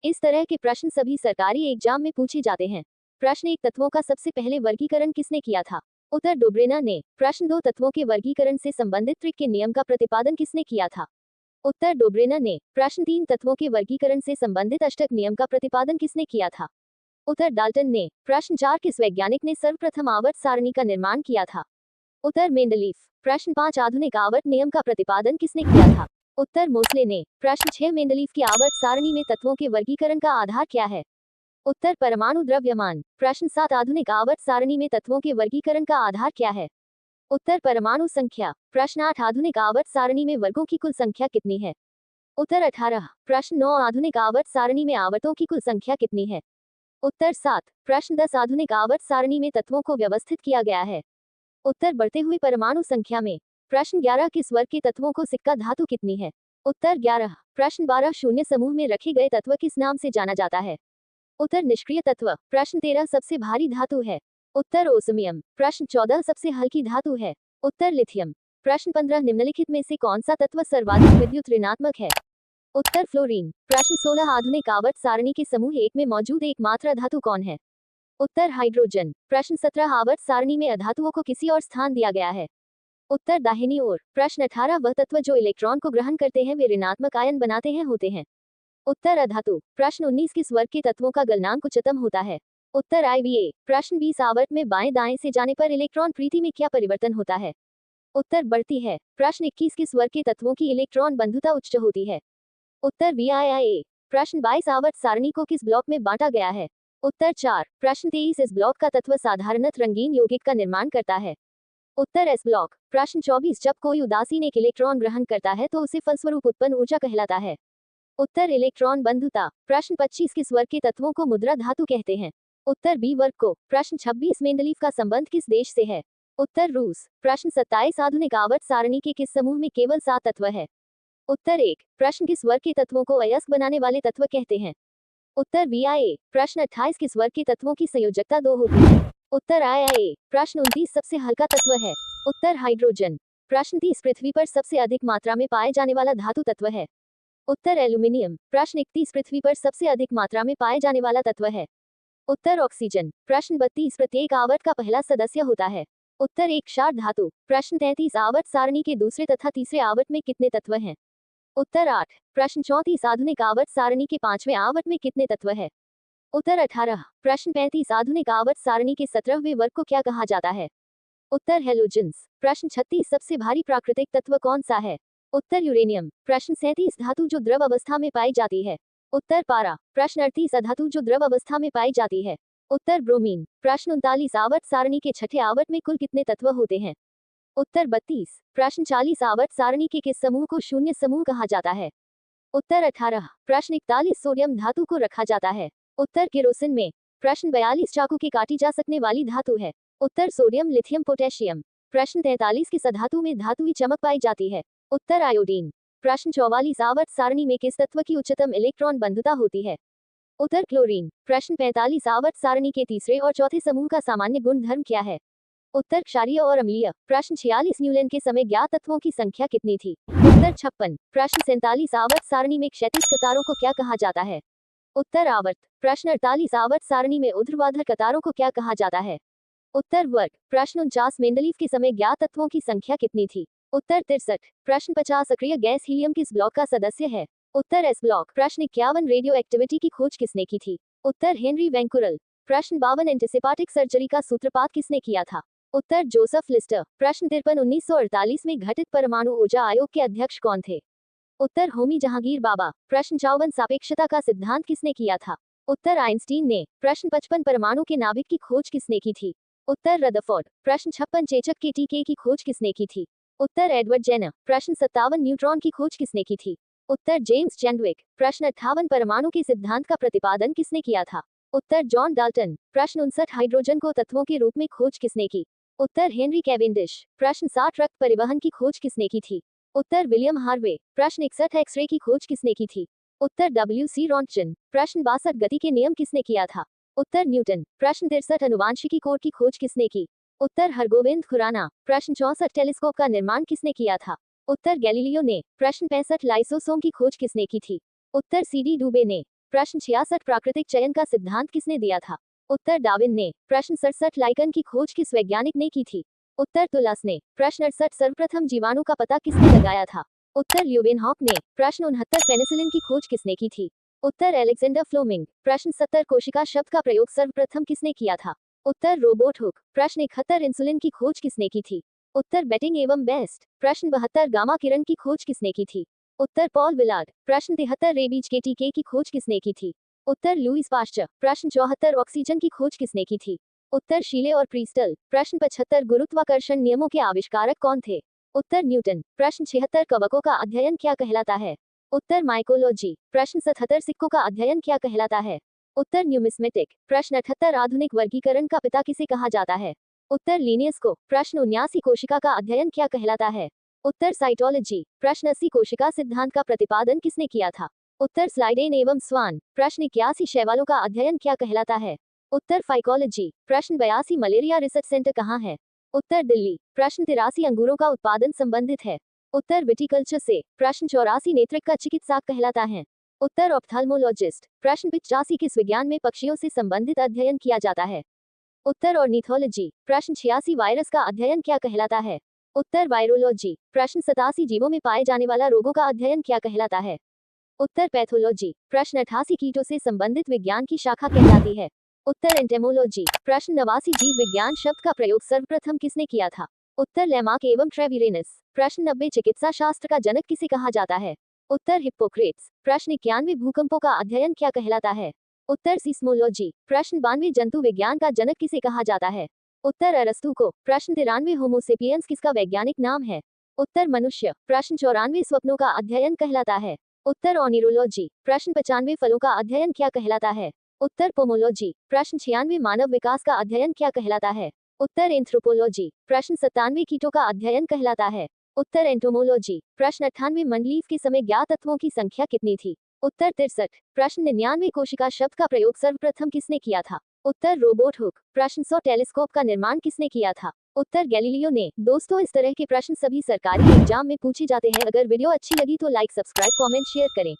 इस तरह के प्रश्न सभी सरकारी एग्जाम में पूछे जाते हैं। प्रश्न 1, तत्वों का सबसे पहले वर्गीकरण किसने किया था? उत्तर डोब्रेना ने। प्रश्न 2, तत्वों के वर्गीकरण से संबंधित ट्रिक के नियम का प्रतिपादन किसने किया था? उत्तर डोब्रेना ने। प्रश्न 3, तत्वों के वर्गीकरण से संबंधित अष्टक नियम का प्रतिपादन किसने किया था? उत्तर डाल्टन ने। प्रश्न 4, किस वैज्ञानिक ने सर्वप्रथम आवर्त सारणी का निर्माण किया था? उत्तर मेंडलीफ। प्रश्न 5, आधुनिक आवर्त नियम का प्रतिपादन किसने किया था? उत्तर मोसले ने। प्रश्न 6, मेंडलीफ की आवर्त सारणी में तत्वों के वर्गीकरण का आधार क्या है? उत्तर परमाणु द्रव्यमान। प्रश्न 7, आधुनिक आवर्त सारणी में तत्वों के वर्गीकरण का आधार क्या है? उत्तर परमाणु संख्या। प्रश्न 8, आधुनिक आवर्त सारणी में वर्गों की कुल संख्या कितनी है? उत्तर 18। प्रश्न 9, आधुनिक आवर्त सारणी में आवर्तों की कुल संख्या कितनी है? उत्तर 7। प्रश्न 10, आधुनिक आवर्त सारणी में तत्वों को व्यवस्थित किया गया है? उत्तर बढ़ते हुए परमाणु संख्या में। प्रश्न 11, किस वर्ग के तत्वों को सिक्का धातु कितनी है? उत्तर 11। प्रश्न 12, शून्य समूह में रखे गए तत्व किस नाम से जाना जाता है? उत्तर निष्क्रिय तत्व। प्रश्न 13, सबसे भारी धातु है? उत्तर ओसमियम। प्रश्न 14, सबसे हल्की धातु है? उत्तर लिथियम। प्रश्न 15, निम्नलिखित में से कौन सा तत्व सर्वाधिक विद्युत ऋणात्मक है? उत्तर फ्लोरीन। प्रश्न 16, आधुनिक आवर्त सारणी के समूह 1 में मौजूद एकमात्र अधातु कौन है? उत्तर हाइड्रोजन। प्रश्न 17, आवर्त सारणी में अधातुओं को किसी और स्थान दिया गया है? उत्तर दाहिनी ओर। प्रश्न 18, वह तत्व जो इलेक्ट्रॉन को ग्रहण करते हैं वे ऋणात्मक आयन बनाते हैं होते हैं? उत्तर अधातु। प्रश्न 19, किस वर्ग के तत्वों का गलनांक उच्चतम होता है? उत्तर IBA। प्रश्न 20, आवर्त में बाएं दाएं से जाने पर इलेक्ट्रॉन प्रीति में क्या परिवर्तन होता है? उत्तर बढ़ती है। प्रश्न 21, किस वर्ग के तत्वों की इलेक्ट्रॉन बंधुता उच्च होती है? उत्तर VIIA। प्रश्न 22, आवर्त सारणी को किस ब्लॉक में बांटा गया है? उत्तर 4। प्रश्न 23, इस ब्लॉक का तत्व साधारणतः रंगीन यौगिक का निर्माण करता है? उत्तर S ब्लॉक। प्रश्न 24, जब कोई उदासीन एक इलेक्ट्रॉन ग्रहण करता है तो उसे फलस्वरूप उत्पन्न ऊर्जा कहलाता है? उत्तर इलेक्ट्रॉन बंधुता। प्रश्न 25, किस वर्ग के तत्वों को मुद्रा धातु कहते हैं? उत्तर B वर्ग को। प्रश्न 26, मेंडलीफ का संबंध किस देश से है? उत्तर रूस। प्रश्न 27, आधुनिक आवर्त सारणी के किस समूह में केवल 7 तत्व है? उत्तर 1। प्रश्न, किस वर्ग के तत्वों को अयस्क बनाने वाले तत्व कहते हैं? उत्तर VIA। प्रश्न 28, किस वर्ग के तत्वों की संयोजकता 2 होती है? उत्तर IA। प्रश्न 29, सबसे हल्का तत्व है? उत्तर हाइड्रोजन। प्रश्न 30, पृथ्वी पर सबसे अधिक मात्रा में पाए जाने वाला धातु तत्व है? उत्तर एल्यूमिनियम। प्रश्न 31, पृथ्वी पर सबसे अधिक मात्रा में पाए जाने वाला तत्व है? उत्तर ऑक्सीजन। प्रश्न 32, प्रत्येक आवर्त का पहला सदस्य होता है? उत्तर एक क्षार धातु। प्रश्न 33, आवर्त सारणी के दूसरे तथा तीसरे आवर्त में कितने तत्व हैं? उत्तर 8। प्रश्न 34, आधुनिक आवर्त सारणी के 5वें आवर्त में कितने तत्व है? उत्तर 18। प्रश्न 35, आधुनिक आवर्त सारणी के 17वें वर्ग को क्या कहा जाता है? उत्तर हेलोजेंस। प्रश्न 36, सबसे भारी प्राकृतिक तत्व कौन सा है? उत्तर यूरेनियम। प्रश्न 37, धातु जो द्रव अवस्था में पाई जाती है? उत्तर पारा। प्रश्न 38, अधातु जो द्रव अवस्था में पाई जाती है? उत्तर ब्रोमीन। प्रश्न 39, आवर्त सारणी के छठे आवर्त में कुल कितने तत्व होते हैं? उत्तर 32। प्रश्न 40, आवर्त सारणी के किस समूह को शून्य समूह कहा जाता है? उत्तर 18। प्रश्न 41, सोडियम धातु को रखा जाता है? उत्तर केरोसिन में। प्रश्न 42, चाकू की काटी जा सकने वाली धातु है? उत्तर सोडियम लिथियम पोटेशियम। प्रश्न 43, किस धातु में धातुई चमक पाई जाती है? उत्तर आयोडीन। प्रश्न 44, आवर्त सारणी में किस तत्व की उच्चतम इलेक्ट्रॉन बंधुता होती है? उत्तर क्लोरीन। प्रश्न 45, आवर्त सारणी के तीसरे और चौथे समूह का सामान्य गुण धर्म क्या है? उत्तर क्षारीय और अम्लीय। प्रश्न 46, न्यूटन के समय ज्ञात तत्वों की संख्या कितनी थी? उत्तर 56। प्रश्न 47, आवर्त सारणी में क्षैतिज कतारों को क्या कहा जाता है? उत्तर आवर्त। प्रश्न 48, आवर्त सारणी में ऊर्ध्वाधर कतारों को क्या कहा जाता है? उत्तर वर्ग। प्रश्न 49, मेंडलीफ के समय ज्ञात तत्वों की संख्या कितनी थी? उत्तर 63। प्रश्न 50, सक्रिय गैस हीलियम किस ब्लॉक का सदस्य है? उत्तर S ब्लॉक। प्रश्न 51, रेडियो एक्टिविटी की खोज किसने की थी? उत्तर हेनरी वैंकुरल। प्रश्न 52, एंटीसिपाटिक सर्जरी का सूत्रपात किसने किया था? उत्तर जोसेफ लिस्टर। प्रश्न 53, 1948 में गठित परमाणु ऊर्जा आयोग के अध्यक्ष कौन थे? उत्तर होमी जहांगीर बाबा। प्रश्न 54, सापेक्षता का सिद्धांत किसने किया था? उत्तर आइंस्टीन ने। प्रश्न 55, परमाणु के नाभिक की खोज किसने की थी? उत्तर रदरफोर्ड। प्रश्न 56, चेचक के टीके की खोज किसने की थी? उत्तर एडवर्ड जेनर। प्रश्न 57, न्यूट्रॉन की खोज किसने की थी? उत्तर जेम्स चैडविक। प्रश्न 58, परमाणु के सिद्धांत का प्रतिपादन किसने किया था? उत्तर जॉन डाल्टन। प्रश्न 59, हाइड्रोजन को तत्वों के रूप में खोज किसने की? उत्तर हेनरी कैवेंडिश। प्रश्न 60, रक्त परिवहन की खोज किसने की थी? उत्तर विलियम हार्वे। प्रश्न 61, एक्सरे की खोज किसने की थी? उत्तर WC रॉन्टजन। प्रश्न 62, गति के नियम किसने किया था? उत्तर न्यूटन। प्रश्न 63, अनुवांशिकी कोड की खोज किसने की? उत्तर हरगोविंद खुराना। प्रश्न 64, टेलीस्कोप का निर्माण किसने किया था? उत्तर गैलीलियो ने। प्रश्न 65, लाइसोसोम की खोज किसने की थी? उत्तर CD डुबे ने। प्रश्न 66 प्राकृतिक चयन का सिद्धांत किसने दिया था? उत्तर डार्विन ने। प्रश्न 67 लाइकन की खोज किस वैज्ञानिक ने की थी? उत्तर तुलास ने। प्रश्न 68 सर्वप्रथम जीवाणु का पता किसने लगाया था? उत्तर ल्यूवेनहॉक ने। प्रश्न 69 पेनिसिलिन की खोज किसने की थी? उत्तर अलेक्जेंडर फ्लोमिंग। प्रश्न 70 कोशिका शब्द का प्रयोग सर्वप्रथम किसने किया था? उत्तर रोबोट हुक। प्रश्न 71 इंसुलिन की खोज किसने की थी? उत्तर बेटिंग एवं बेस्ट। प्रश्न 72 गामा किरण की खोज किसने की थी? उत्तर पॉल विलार्ड। प्रश्न 73 रेबीज के टीके की खोज किसने की थी? उत्तर लुईस पाश्चर। प्रश्न 74 ऑक्सीजन की खोज किसने की थी? उत्तर शीले और प्रीस्टल। प्रश्न 75 गुरुत्वाकर्षण नियमों के आविष्कारक कौन थे? उत्तर न्यूटन। प्रश्न 76 कवकों का अध्ययन क्या कहलाता है? उत्तर माइकोलॉजी। प्रश्न 77 सिक्कों का अध्ययन क्या कहलाता है? उत्तर न्यूमिस्मेटिक। प्रश्न 78 आधुनिक वर्गीकरण का पिता किसे कहा जाता है? उत्तर लीनियस को। प्रश्न 79 कोशिका का अध्ययन क्या कहलाता है? उत्तर साइटोलॉजी। प्रश्न 80 कोशिका सिद्धांत का प्रतिपादन किसने किया था? उत्तर स्लाइडेन एवं स्वान। प्रश्न 81 शैवालों का अध्ययन क्या कहलाता है? उत्तर फाइकोलॉजी। प्रश्न 82 मलेरिया रिसर्च सेंटर कहाँ है? उत्तर दिल्ली। प्रश्न 83 अंगूरों का उत्पादन संबंधित है? उत्तर विटिकल्चर से। प्रश्न 84 नेत्रक का चिकित्सक कहलाता है? उत्तर ऑप्थाल्मोलॉजिस्ट। प्रश्न 85 किस विज्ञान में पक्षियों से संबंधित अध्ययन किया जाता है? उत्तर ऑर्निथोलॉजी। प्रश्न 86 वायरस का अध्ययन क्या कहलाता है? उत्तर वायरोलॉजी। प्रश्न 87 जीवों में पाए जाने वाला रोगों का अध्ययन क्या कहलाता है? उत्तर पैथोलॉजी। प्रश्न 88 कीटों से संबंधित विज्ञान की शाखा कहलाती है? उत्तर एंटेमोलॉजी। प्रश्न 89 जीव विज्ञान शब्द का प्रयोग सर्वप्रथम किसने किया था? उत्तर लेमार्क एवं ट्रेविरेनस। प्रश्न 90 चिकित्सा शास्त्र का जनक किसे कहा जाता है? उत्तर हिप्पोक्रेट्स। प्रश्न 91 भूकंपों का अध्ययन क्या कहलाता है? उत्तर सिस्मोलॉजी। प्रश्न 92 जंतु विज्ञान का जनक किसे कहा जाता है? उत्तर अरस्तु को। प्रश्न 93 होमोसेपियंस किसका वैज्ञानिक नाम है? उत्तर मनुष्य। प्रश्न 94 स्वप्नों का अध्ययन कहलाता है? उत्तर ओनिरोलॉजी। प्रश्न 95 फलों का अध्ययन क्या कहलाता है? उत्तर पोमोलॉजी। प्रश्न 96 मानव विकास का अध्ययन क्या कहलाता है? उत्तर एंथ्रोपोलॉजी। प्रश्न 97 कीटों का अध्ययन कहलाता है? उत्तर एंटोमोलॉजी। प्रश्न 98 मंडलीफ के समय ज्ञात तत्वों की संख्या कितनी थी? उत्तर 63। प्रश्न 99 कोशिका शब्द का प्रयोग सर्वप्रथम किसने किया था? उत्तर रोबोट हुक। प्रश्न 100 टेलीस्कोप का निर्माण किसने किया था? उत्तर गैलीलियो ने। दोस्तों इस तरह के प्रश्न सभी सरकारी एग्जाम में पूछे जाते हैं। अगर वीडियो अच्छी लगी तो लाइक सब्सक्राइब कमेंट शेयर करें।